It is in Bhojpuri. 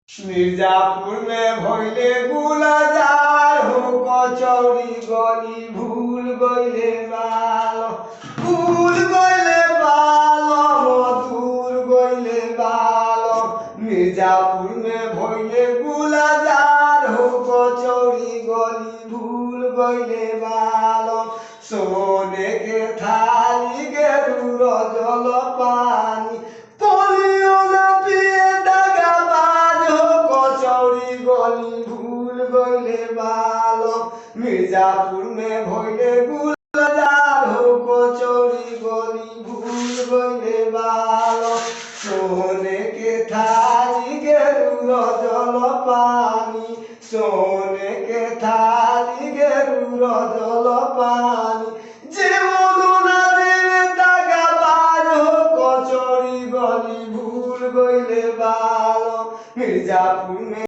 मिर्जापुर में भइले गुलजार हो कचौड़ी गली भूल गइले बाल मधुर गइले बाल। मिर्जापुर में भइले गुलजार हो कचौड़ी गली भूल गइले बाल। सोने के थाली के रूर जल पानी पोलियो न पिए दगाबाज हो कचौड़ी गली भूल गइले बाल। मिर्जापुर में भइले गुलजार हो कचौड़ी गली भूल गइले बाल। सोने के थाली के रूर जल पानी सोने के थाली के रूर जल पानी जीवन नदी दगाबाज हो कचौड़ी गली भूल गइले बाल। मिर्जापुर में